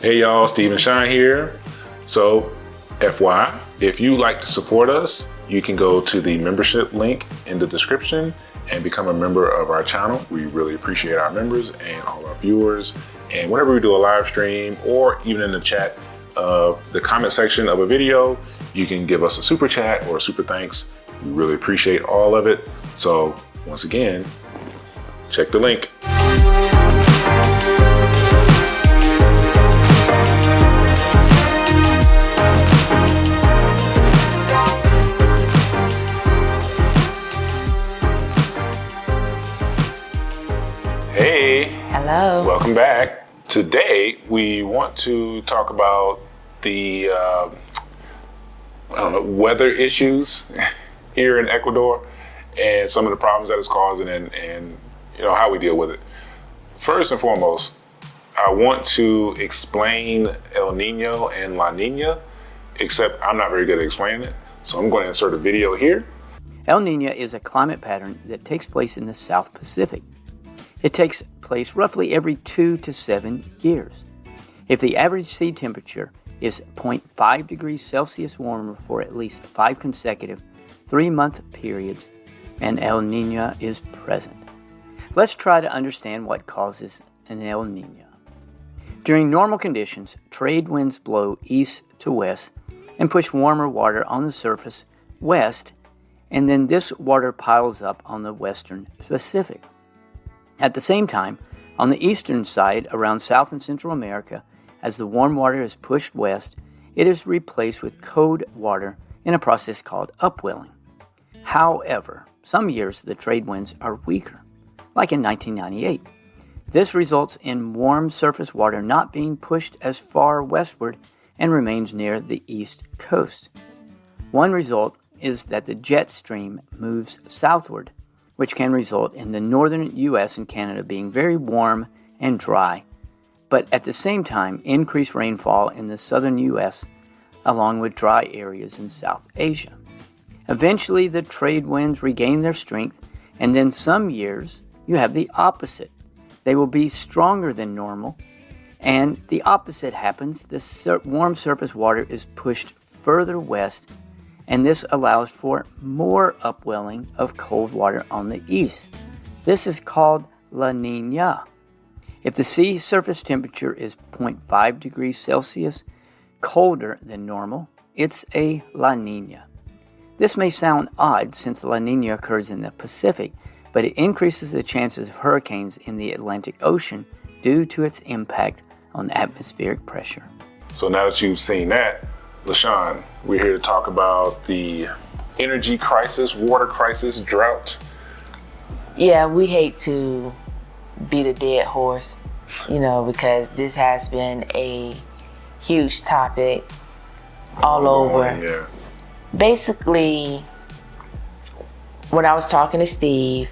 Hey y'all, Steve Shine here. So, FYI, if you like to support us, you can go to the membership link in the description and become a member of our channel. We really appreciate our members and all our viewers. And whenever we do a live stream or even in the chat of the comment section of a video, you can give us a super chat or a super thanks. We really appreciate all of it. So once again, check the link. Hey. Hello. Welcome back. Today we want to talk about the weather issues here in Ecuador and some of the problems that it's causing and how we deal with it. First and foremost, I want to explain El Nino and La Nina, except I'm not very good at explaining it. So I'm going to insert a video here. El Nino is a climate pattern that takes place in the South Pacific. It takes place roughly every 2 to 7 years. If the average sea temperature is 0.5 degrees Celsius warmer for at least 5 consecutive 3-month periods, an El Nino is present. Let's try to understand what causes an El Nino. During normal conditions, trade winds blow east to west and push warmer water on the surface west, and then this water piles up on the western Pacific. At the same time, on the eastern side around South and Central America, as the warm water is pushed west, it is replaced with cold water in a process called upwelling. However, some years the trade winds are weaker, like in 1998. This results in warm surface water not being pushed as far westward and remains near the east coast. One result is that the jet stream moves southward, which can result in the northern U.S. and Canada being very warm and dry, but at the same time increased rainfall in the southern U.S. along with dry areas in South Asia. Eventually, the trade winds regain their strength, and then some years you have the opposite. They will be stronger than normal, and the opposite happens. The warm surface water is pushed further west, and this allows for more upwelling of cold water on the east. This is called La Nina. If the sea surface temperature is 0.5 degrees Celsius colder than normal, it's a La Nina. This may sound odd since La Nina occurs in the Pacific, but it increases the chances of hurricanes in the Atlantic Ocean due to its impact on atmospheric pressure. So now that you've seen that, LaShawn, we're here to talk about the energy crisis, water crisis, drought. Yeah, we hate to beat a dead horse, because this has been a huge topic all over. Yeah. Basically, when I was talking to Steve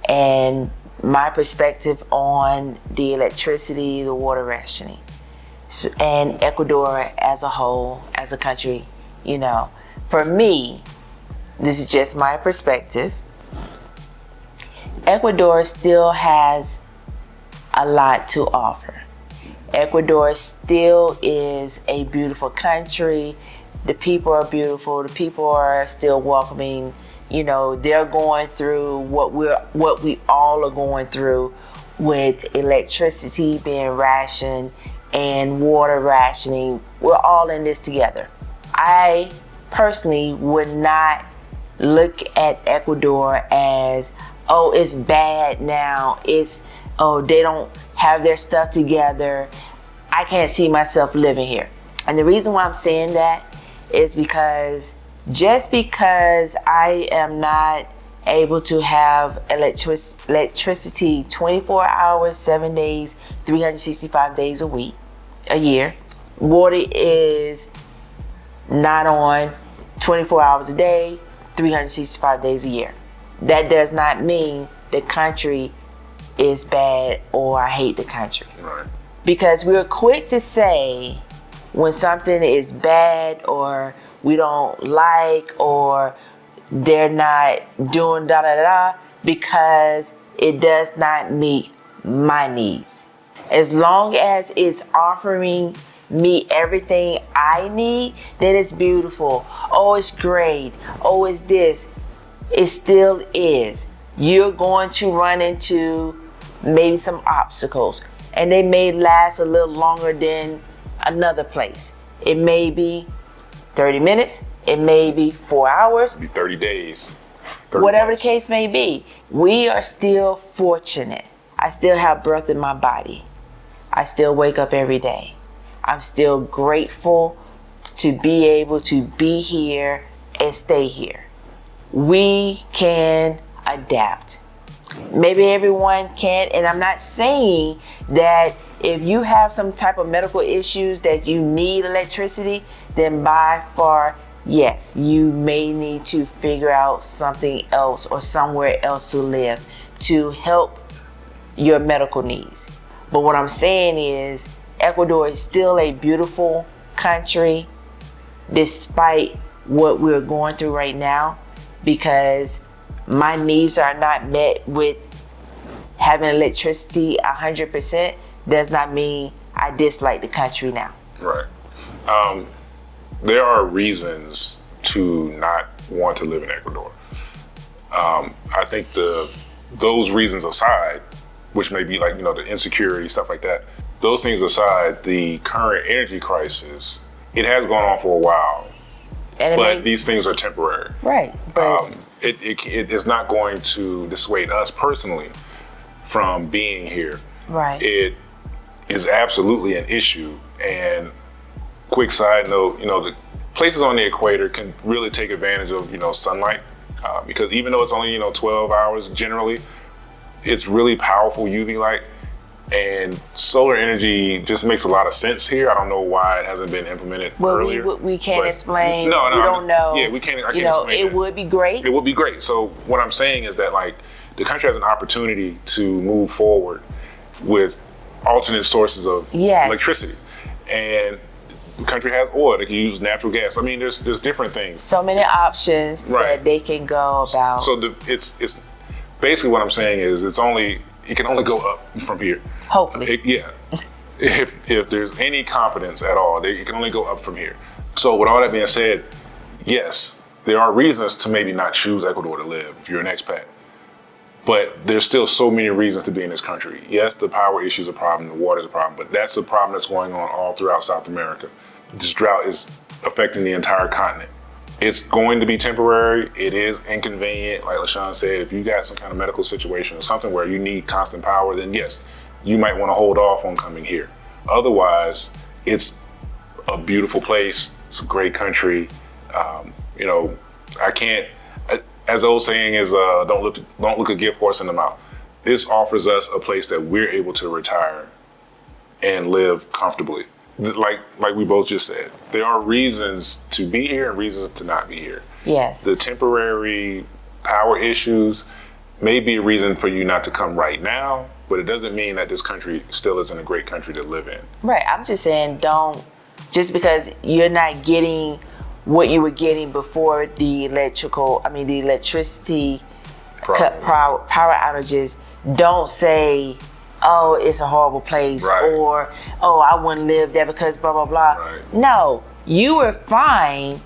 and my perspective on the electricity, the water rationing, and Ecuador as a whole, as a country, for me, this is just my perspective. Ecuador still has a lot to offer. Ecuador still is a beautiful country. The people are beautiful. The people are still welcoming. They're going through what we all are going through with electricity being rationed and water rationing. We're all in this together. I personally would not look at Ecuador as, oh, it's bad now. They don't have their stuff together. I can't see myself living here. And the reason why I'm saying that is because just because I am not able to have electricity 24 hours, 7 days, 365 days a year. Water is not on 24 hours a day, 365 days a year. That does not mean the country is bad or I hate the country. Right. Because we're quick to say when something is bad or we don't like or they're not doing da da da because it does not meet my needs. As long as it's offering me everything I need, then it's beautiful. Oh, it's great. Oh, it's this. It still is. You're going to run into maybe some obstacles, and they may last a little longer than another place. It may be 30 minutes. It may be 4 hours. It'll be 30 days. 30 Whatever months. the case may be, we are still fortunate. I still have breath in my body. I still wake up every day. I'm still grateful to be able to be here and stay here. We can adapt. Maybe everyone can't, and I'm not saying that if you have some type of medical issues that you need electricity, then by far, yes, you may need to figure out something else or somewhere else to live to help your medical needs. But what I'm saying is, Ecuador is still a beautiful country despite what we're going through right now, because my needs are not met with having electricity 100%. Does not mean I dislike the country now. Right. There are reasons to not want to live in Ecuador. I think those reasons aside, which may be like, the insecurity, stuff like that, those things aside, the current energy crisis, it has gone on for a while, but these things are temporary. Right. But it is not going to dissuade us personally from being here. right. It is absolutely an issue. And quick side note, the places on the equator can really take advantage of, sunlight, because even though it's only, 12 hours generally, it's really powerful UV light, and solar energy just makes a lot of sense here. I don't know why it hasn't been implemented earlier. We can't explain. No, we don't know. Yeah, I can't explain it would be great. It would be great. So what I'm saying is that the country has an opportunity to move forward with alternate sources of electricity, and the country has oil. They can use natural gas. I mean, there's different things. So many options that they can go about. So it's basically what I'm saying is it can only go up from here. Hopefully. If there's any competence at all, it can only go up from here. So with all that being said, yes, there are reasons to maybe not choose Ecuador to live if you're an expat. But there's still so many reasons to be in this country. Yes, the power issue is a problem, the water is a problem, but that's a problem that's going on all throughout South America. This drought is affecting the entire continent. It's going to be temporary. It is inconvenient. Like LaShawn said, if you got some kind of medical situation or something where you need constant power, then yes, you might want to hold off on coming here. Otherwise, it's a beautiful place. It's a great country. I can't, as the old saying is, don't look a gift horse in the mouth. This offers us a place that we're able to retire and live comfortably. Like we both just said, there are reasons to be here and reasons to not be here. Yes. The temporary power issues may be a reason for you not to come right now, but it doesn't mean that this country still isn't a great country to live in. Right. I'm just saying, just because you're not getting what you were getting before the electricity power outages, don't say, oh, it's a horrible place, or, oh, I wouldn't live there because blah, blah, blah. Right. No, you were fine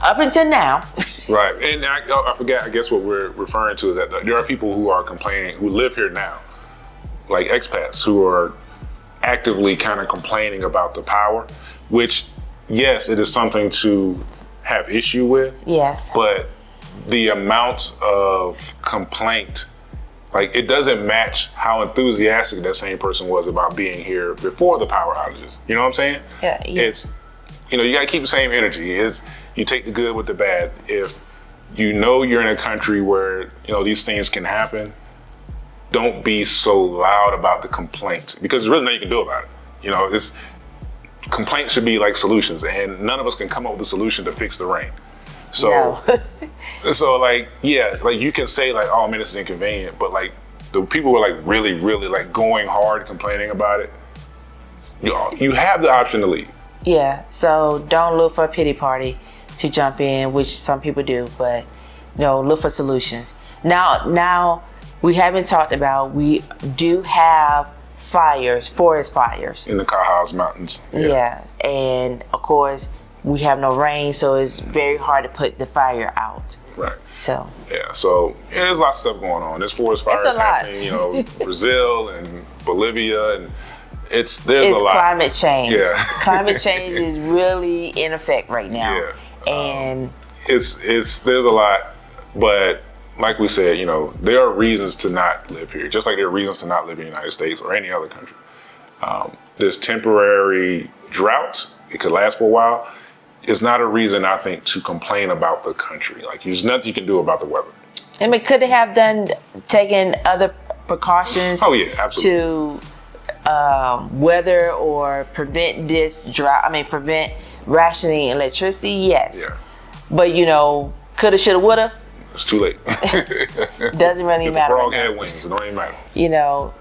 up until now. Right. And I forgot, I guess what we're referring to is that there are people who are complaining, who live here now, like expats, who are actively kind of complaining about the power, which, yes, it is something to have issue with. Yes. But the amount of complaint, it doesn't match how enthusiastic that same person was about being here before the power outages. You know what I'm saying? Yeah. It's, you gotta keep the same energy. You take the good with the bad. If you're in a country where, these things can happen, don't be so loud about the complaint, because there's really nothing you can do about it. Complaints should be like solutions, and none of us can come up with a solution to fix the rain. So, you can say oh man, this is inconvenient, but the people who are really, really going hard complaining about it, you have the option to leave. Yeah, so don't look for a pity party to jump in, which some people do, but look for solutions. Now we haven't talked about, we do have forest fires. In the Cajas Mountains. Yeah. And of course, we have no rain, so it's very hard to put the fire out. Right. So. Yeah. So there's lots of stuff going on. There's forest fires happening. You know, Brazil and Bolivia, and there's a lot. Climate change. Yeah. Climate change is really in effect right now. Yeah. And there's a lot, but like we said, you know, there are reasons to not live here, just like there are reasons to not live in the United States or any other country. This temporary drought, it could last for a while. It's not a reason, I think, to complain about the country. Like, there's nothing you can do about the weather. I mean, could they have taken other precautions? Oh yeah, absolutely. To weather or prevent this drought? I mean, prevent rationing electricity? Yes. Yeah. But you know, coulda, shoulda, woulda. It's too late. Doesn't really if matter. If a frog had wings, it don't even matter. You know,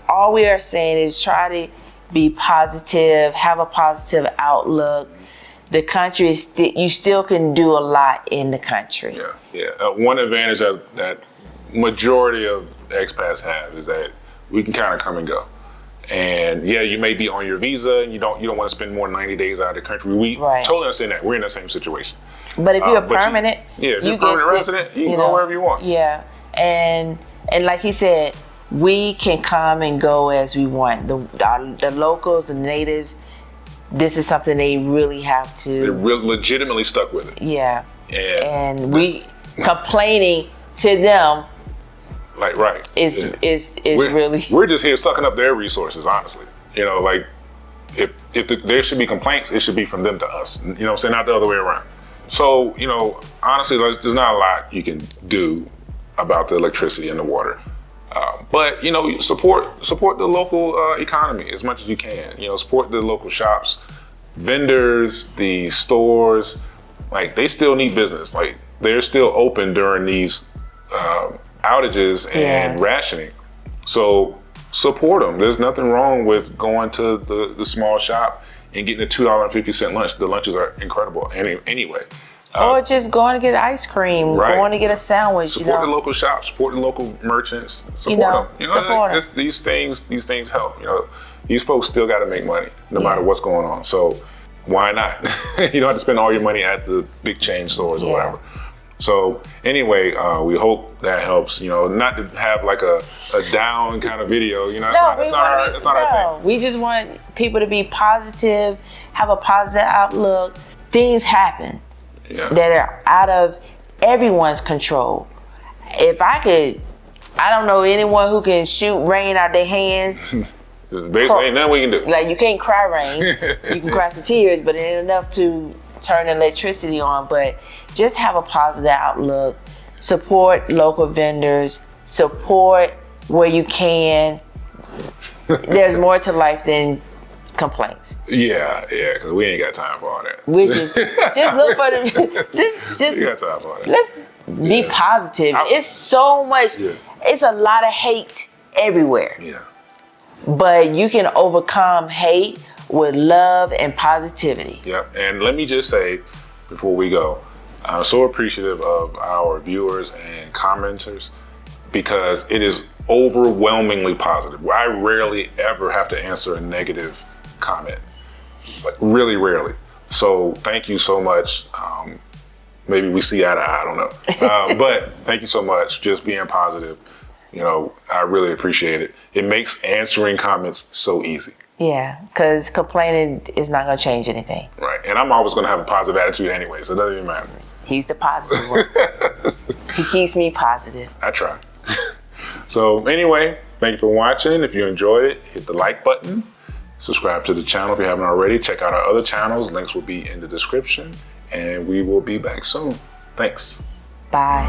all we are saying is try to be positive, have a positive outlook. The country is you still can do a lot in the country. Yeah. One advantage that majority of expats have is that we can kind of come and go. And yeah, you may be on your visa and you don't want to spend more than 90 days out of the country. We totally understand that. We're in the same situation. But if you're permanent, if you're a permanent resident, you can go wherever you want. Yeah, and like he said, we can come and go as we want. The locals, the natives, this is something they really have to. They're legitimately stuck with it. Yeah. And we complaining to them. Like, right. It's really. We're just here sucking up their resources, honestly. You know, like, if there should be complaints, it should be from them to us. You know what I'm saying? Not the other way around. So, you know, honestly, there's not a lot you can do about the electricity and the water. But, you know, support the local economy as much as you can. You know, support the local shops, vendors, the stores. Like, they still need business. Like, they're still open during these outages and rationing. So support them. There's nothing wrong with going to the small shop and getting a $2.50 lunch. The lunches are incredible anyway. Or just going to get ice cream, going to get a sandwich. Support the local shops, support the local merchants, support them. You know, support them. These things help. You know, these folks still got to make money no matter what's going on. So why not? You don't have to spend all your money at the big chain stores or whatever. So anyway, we hope that helps. You know, not to have like a down kind of video. You know, that's not our thing. We just want people to be positive, have a positive outlook. Things happen that are out of everyone's control. If I don't know anyone who can shoot rain out their hands. Basically, ain't nothing we can do. Like, you can't cry rain. You can cry some tears, but it ain't enough to turn electricity on. But just have a positive outlook. Support local vendors. Support where you can. There's more to life than complaints. Yeah, because we ain't got time for all that. We just look for them. Just we got time for all that. Let's be positive. It's so much. Yeah. It's a lot of hate everywhere. Yeah. But you can overcome hate with love and positivity. Yep. And let me just say, before we go, I'm so appreciative of our viewers and commenters because it is overwhelmingly positive. I rarely ever have to answer a negative comment, like really rarely. So thank you so much. Maybe we see eye to eye, I don't know. But thank you so much, just being positive. You know, I really appreciate it. It makes answering comments so easy. Yeah, because complaining is not going to change anything. Right, and I'm always going to have a positive attitude anyway, so it doesn't even matter. He's the positive one. He keeps me positive. I try. So anyway, thank you for watching. If you enjoyed it, hit the like button. Subscribe to the channel if you haven't already. Check out our other channels. Links will be in the description. And we will be back soon. Thanks. Bye.